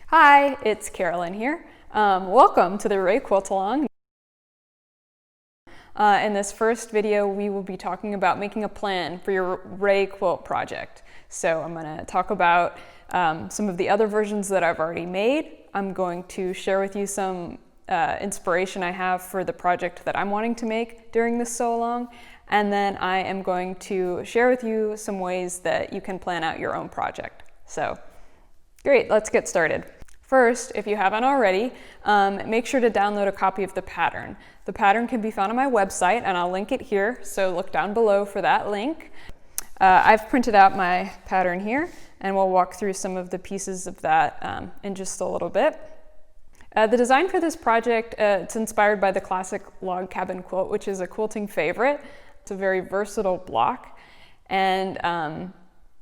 Hi, it's Carolyn here. Welcome to the Ray Quilt Along. In this first video, we will be talking about making a plan for your Ray quilt project. So I'm going to talk about some of the other versions that I've already made. I'm going to share with you some inspiration I have for the project that I'm wanting to make during this sew along. And then I am going to share with you some ways that you can plan out your own project. So great, let's get started. First, if you haven't already, make sure to download a copy of the pattern. The pattern can be found on my website, and I'll link it here, so look down below for that link. I've printed out my pattern here, and we'll walk through some of the pieces of that in just a little bit. The design for this project, it's inspired by the classic log cabin quilt, which is a quilting favorite. It's a very versatile block, and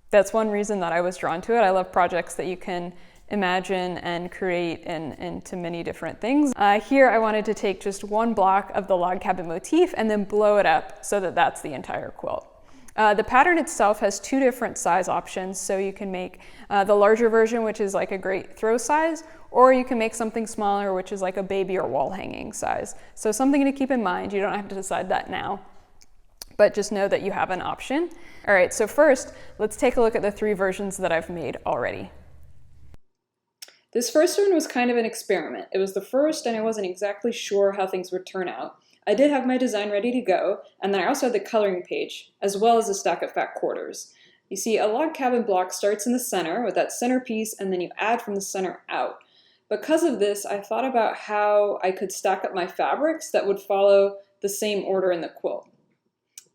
that's one reason that I was drawn to it. I love projects that you can imagine and create into many different things. Here I wanted to take just one block of the log cabin motif and then blow it up so that that's the entire quilt. The pattern itself has two different size options, so you can make the larger version, which is like a great throw size, or you can make something smaller, which is like a baby or wall hanging size. So something to keep in mind. You don't have to decide that now, but just know that you have an option. All right, so first, let's take a look at the three versions that I've made already. This first one was kind of an experiment. It was the first and I wasn't exactly sure how things would turn out. I did have my design ready to go, and then I also had the coloring page, as well as a stack of fat quarters. You see, a log cabin block starts in the center with that center piece, and then you add from the center out. Because of this, I thought about how I could stack up my fabrics that would follow the same order in the quilt.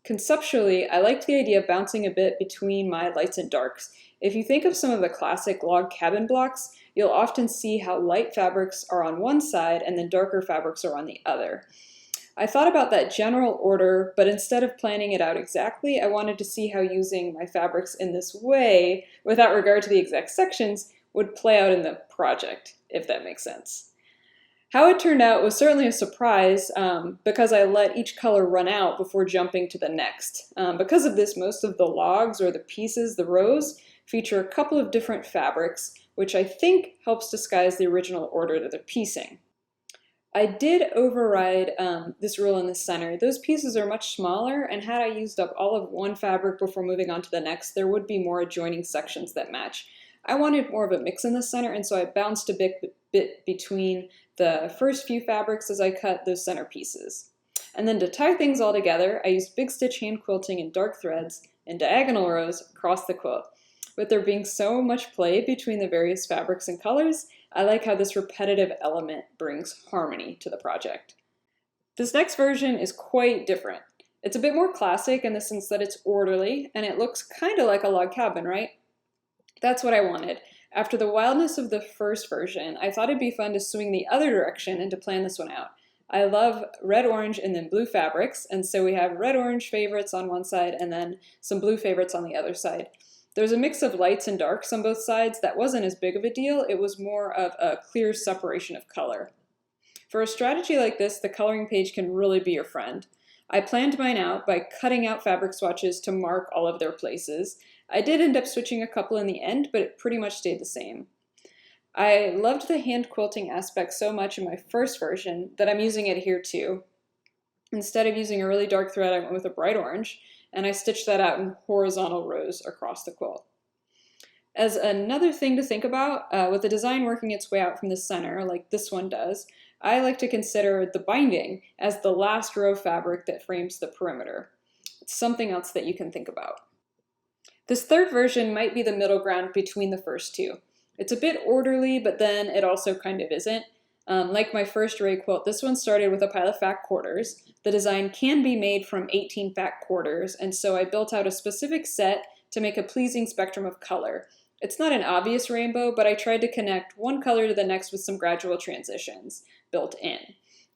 Conceptually, I liked the idea of bouncing a bit between my lights and darks. If you think of some of the classic log cabin blocks, you'll often see how light fabrics are on one side and then darker fabrics are on the other. I thought about that general order, but instead of planning it out exactly, I wanted to see how using my fabrics in this way, without regard to the exact sections, would play out in the project, if that makes sense. How it turned out was certainly a surprise because I let each color run out before jumping to the next. Because of this, most of the logs or the pieces, the rows, feature a couple of different fabrics, which I think helps disguise the original order that they're piecing. I did override this rule in the center. Those pieces are much smaller, and had I used up all of one fabric before moving on to the next, there would be more adjoining sections that match. I wanted more of a mix in the center, and so I bounced a bit between the first few fabrics as I cut those center pieces. And then to tie things all together, I used big stitch hand quilting in dark threads and diagonal rows across the quilt. With there being so much play between the various fabrics and colors, I like how this repetitive element brings harmony to the project. This next version is quite different. It's a bit more classic in the sense that it's orderly, and it looks kind of like a log cabin, right? That's what I wanted. After the wildness of the first version, I thought it'd be fun to swing the other direction and to plan this one out. I love red, orange, and then blue fabrics, and so we have red-orange favorites on one side and then some blue favorites on the other side. There's a mix of lights and darks on both sides that wasn't as big of a deal. It was more of a clear separation of color. For a strategy like this, the coloring page can really be your friend. I planned mine out by cutting out fabric swatches to mark all of their places. I did end up switching a couple in the end, but it pretty much stayed the same. I loved the hand quilting aspect so much in my first version that I'm using it here too. Instead of using a really dark thread, I went with a bright orange, and I stitched that out in horizontal rows across the quilt. As another thing to think about, with the design working its way out from the center, like this one does, I like to consider the binding as the last row fabric that frames the perimeter. It's something else that you can think about. This third version might be the middle ground between the first two. It's a bit orderly, but then it also kind of isn't. Like my first Ray quilt, this one started with a pile of fat quarters. The design can be made from 18 fat quarters, and so I built out a specific set to make a pleasing spectrum of color. It's not an obvious rainbow, but I tried to connect one color to the next with some gradual transitions built in.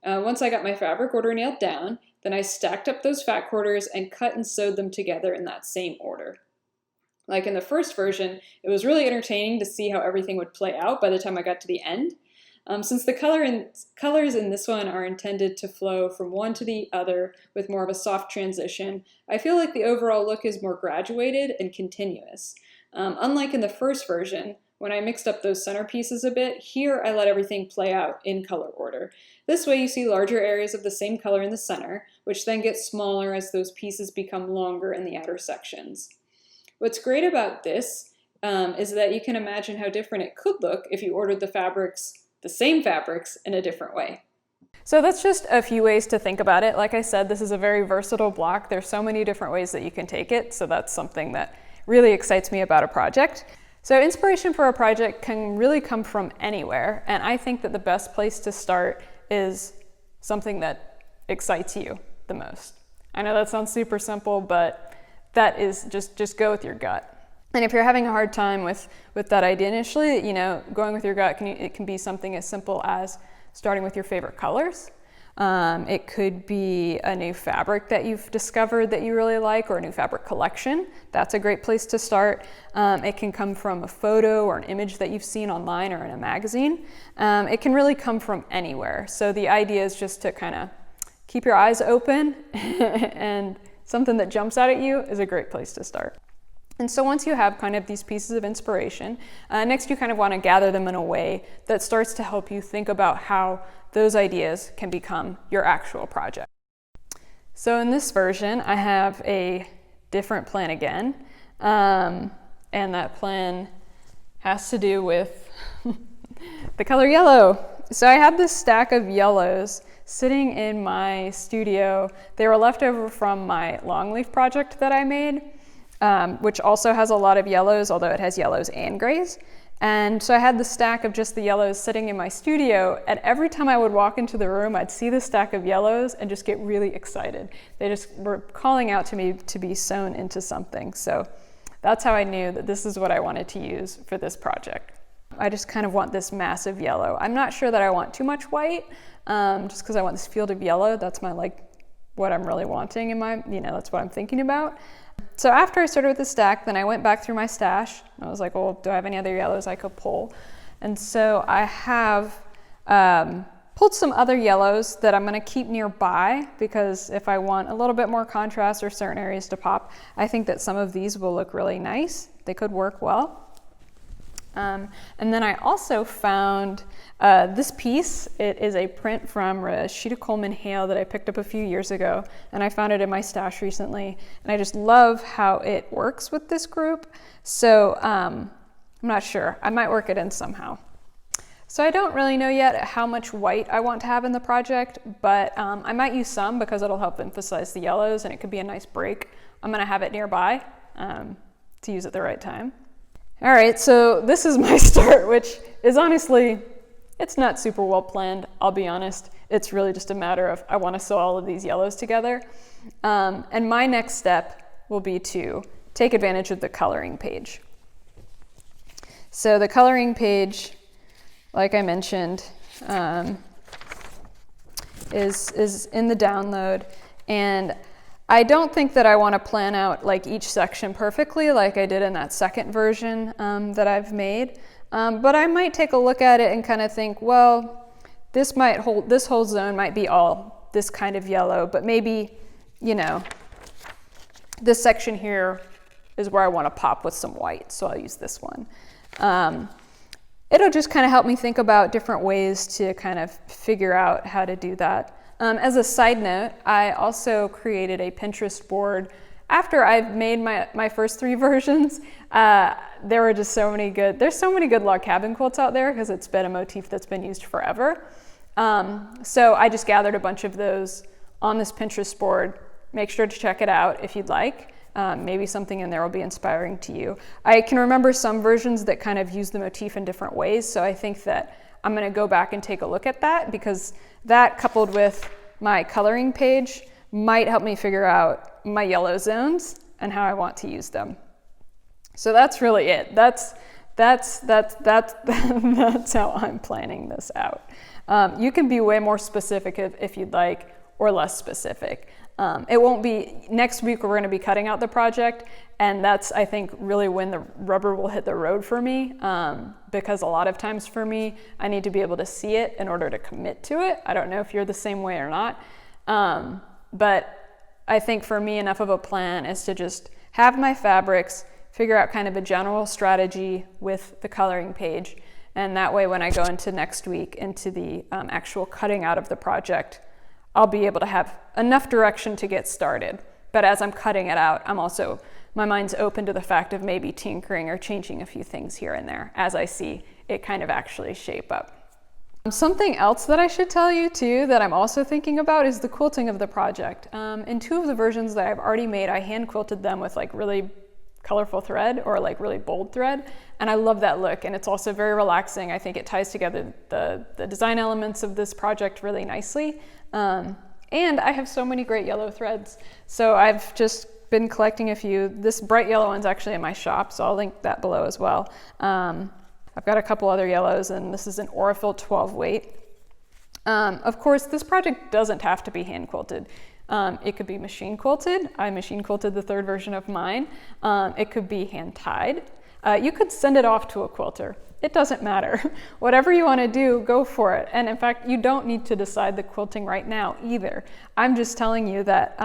Once I got my fabric order nailed down, then I stacked up those fat quarters and cut and sewed them together in that same order. Like in the first version, it was really entertaining to see how everything would play out by the time I got to the end. Since the colors in this one are intended to flow from one to the other with more of a soft transition, I feel like the overall look is more graduated and continuous. Unlike in the first version, When I mixed up those center pieces a bit, here I let everything play out in color order. This way you see larger areas of the same color in the center, which then get smaller as those pieces become longer in the outer sections. What's great about this is that you can imagine how different it could look if you ordered the same fabrics, in a different way. So that's just a few ways to think about it. Like I said, this is a very versatile block. There's so many different ways that you can take it, so that's something that really excites me about a project. So inspiration for a project can really come from anywhere, and I think that the best place to start is something that excites you the most. I know that sounds super simple, but that is just go with your gut. And if you're having a hard time with that idea initially, going with your gut, it can be something as simple as starting with your favorite colors. It could be a new fabric that you've discovered that you really like, or a new fabric collection. That's a great place to start. It can come from a photo or an image that you've seen online or in a magazine. It can really come from anywhere. So the idea is just to kind of keep your eyes open and something that jumps out at you is a great place to start. And so once you have kind of these pieces of inspiration, next you kind of want to gather them in a way that starts to help you think about how those ideas can become your actual project. So in this version, I have a different plan again, and that plan has to do with the color yellow. So I have this stack of yellows sitting in my studio. They were left over from my long leaf project that I made. Which also has a lot of yellows, although it has yellows and grays. And so I had the stack of just the yellows sitting in my studio, and every time I would walk into the room, I'd see the stack of yellows and just get really excited. They just were calling out to me to be sewn into something. So that's how I knew that this is what I wanted to use for this project. I just kind of want this massive yellow. I'm not sure that I want too much white, just because I want this field of yellow. That's what I'm really wanting in my, that's what I'm thinking about. So after I started with the stack, then I went back through my stash. I was like, well, do I have any other yellows I could pull? And so I have pulled some other yellows that I'm going to keep nearby, because if I want a little bit more contrast or certain areas to pop, I think that some of these will look really nice. They could work well. And then I also found this piece. It is a print from Rashida Coleman Hale that I picked up a few years ago, and I found it in my stash recently, and I just love how it works with this group. So I'm not sure. I might work it in somehow. So I don't really know yet how much white I want to have in the project, but I might use some because it'll help emphasize the yellows, and it could be a nice break. I'm going to have it nearby to use at the right time. All right, so this is my start, which is honestly, it's not super well planned, I'll be honest. It's really just a matter of I want to sew all of these yellows together. And my next step will be to take advantage of the coloring page. So the coloring page, like I mentioned, is in the download, and I don't think that I want to plan out like each section perfectly like I did in that second version that I've made, but I might take a look at it and kind of think, well, this whole zone might be all this kind of yellow, but maybe, this section here is where I want to pop with some white, so I'll use this one. It'll just kind of help me think about different ways to kind of figure out how to do that. As a side note, I also created a Pinterest board. After I've made my first 3 versions, there were just there's so many good log cabin quilts out there because it's been a motif that's been used forever. So I just gathered a bunch of those on this Pinterest board. Make sure to check it out if you'd like. Maybe something in there will be inspiring to you. I can remember some versions that kind of use the motif in different ways, so I think that I'm going to go back and take a look at that, because that coupled with my coloring page might help me figure out my yellow zones and how I want to use them. So that's really it. That's how I'm planning this out. You can be way more specific if you'd like, or less specific. It won't be, next week we're going to be cutting out the project, and that's, I think, really when the rubber will hit the road for me, because a lot of times for me, I need to be able to see it in order to commit to it. I don't know if you're the same way or not, but I think for me, enough of a plan is to just have my fabrics, figure out kind of a general strategy with the coloring page. And that way, when I go into next week, into the actual cutting out of the project, I'll be able to have enough direction to get started. But as I'm cutting it out, my mind's open to the fact of maybe tinkering or changing a few things here and there as I see it kind of actually shape up. Something else that I should tell you too that I'm also thinking about is the quilting of the project. In 2 of the versions that I've already made, I hand quilted them with like really colorful thread or like really bold thread, and I love that look, and it's also very relaxing. I think it ties together the design elements of this project really nicely. And I have so many great yellow threads, so I've just been collecting a few. This bright yellow one's actually in my shop, so I'll link that below as well. I've got a couple other yellows, and this is an Aurifil 12 weight. Of course, this project doesn't have to be hand quilted. It could be machine quilted. I machine quilted the 3rd version of mine. It could be hand tied. You could send it off to a quilter. It doesn't matter. Whatever you want to do, go for it. And in fact, you don't need to decide the quilting right now either. I'm just telling you that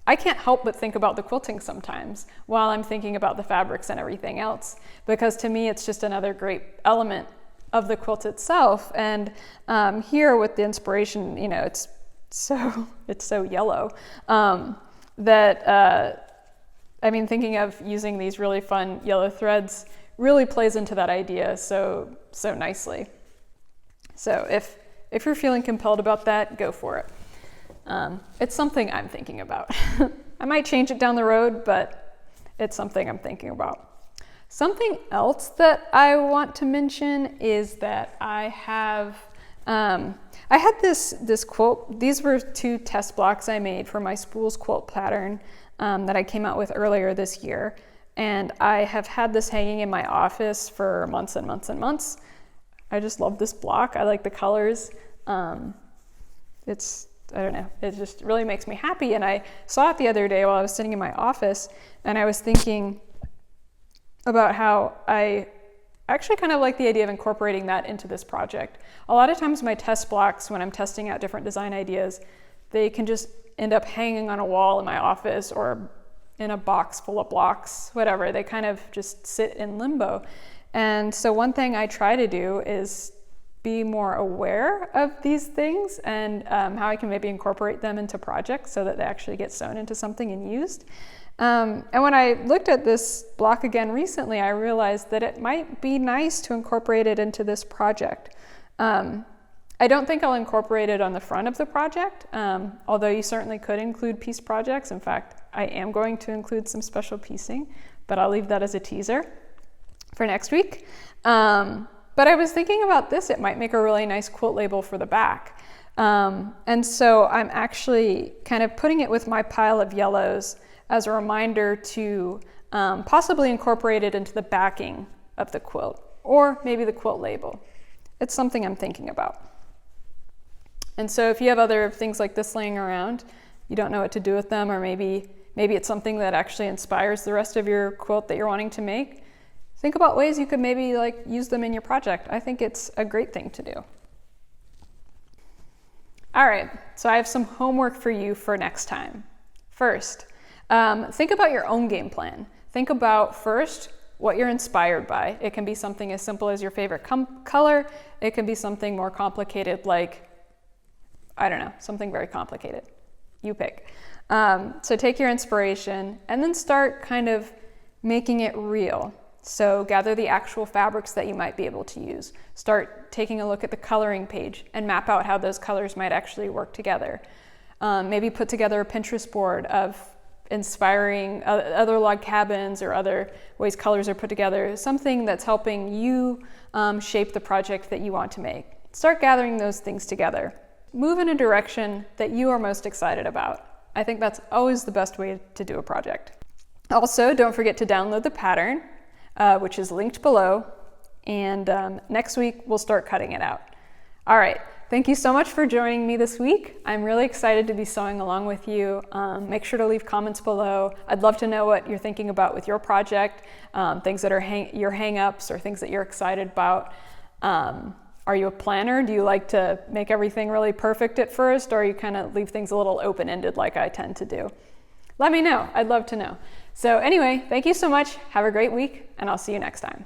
I can't help but think about the quilting sometimes while I'm thinking about the fabrics and everything else, because to me, it's just another great element of the quilt itself. And here with the inspiration, you know, it's so yellow that I mean, thinking of using these really fun yellow threads really plays into that idea so nicely. So if you're feeling compelled about that, go for it. It's something I'm thinking about. I might change it down the road, but it's something I'm thinking about. Something else that I want to mention is that I had this quilt. These were 2 test blocks I made for my spools quilt pattern that I came out with earlier this year. And I have had this hanging in my office for months and months and months. I just love this block. I like the colors. I don't know, it just really makes me happy. And I saw it the other day while I was sitting in my office, and I was thinking about how I actually kind of like the idea of incorporating that into this project. A lot of times my test blocks, when I'm testing out different design ideas, they can just end up hanging on a wall in my office or in a box full of blocks, whatever. They kind of just sit in limbo. And so one thing I try to do is be more aware of these things and how I can maybe incorporate them into projects so that they actually get sewn into something and used. And when I looked at this block again recently, I realized that it might be nice to incorporate it into this project. I don't think I'll incorporate it on the front of the project, although you certainly could include piece projects. In fact, I am going to include some special piecing, but I'll leave that as a teaser for next week. But I was thinking about this. It might make a really nice quilt label for the back. And so I'm actually kind of putting it with my pile of yellows as a reminder to possibly incorporate it into the backing of the quilt, or maybe the quilt label. It's something I'm thinking about. And so if you have other things like this laying around, you don't know what to do with them, or maybe it's something that actually inspires the rest of your quilt that you're wanting to make, think about ways you could maybe use them in your project. I think it's a great thing to do. All right, so I have some homework for you for next time. First, think about your own game plan. Think about first what you're inspired by. It can be something as simple as your favorite color. It can be something more complicated like, I don't know, something very complicated. You pick. So take your inspiration and then start kind of making it real. So gather the actual fabrics that you might be able to use. Start taking a look at the coloring page and map out how those colors might actually work together. Maybe put together a Pinterest board of inspiring other log cabins or other ways colors are put together, something that's helping you shape the project that you want to make. Start gathering those things together. Move in a direction that you are most excited about. I think that's always the best way to do a project. Also, don't forget to download the pattern, which is linked below, and next week we'll start cutting it out. All right, thank you so much for joining me this week. I'm really excited to be sewing along with you. Make sure to leave comments below. I'd love to know what you're thinking about with your project, things that are your hang-ups or things that you're excited about. Are you a planner? Do you like to make everything really perfect at first, or you kind of leave things a little open-ended like I tend to do? Let me know. I'd love to know. So anyway, thank you so much. Have a great week, and I'll see you next time.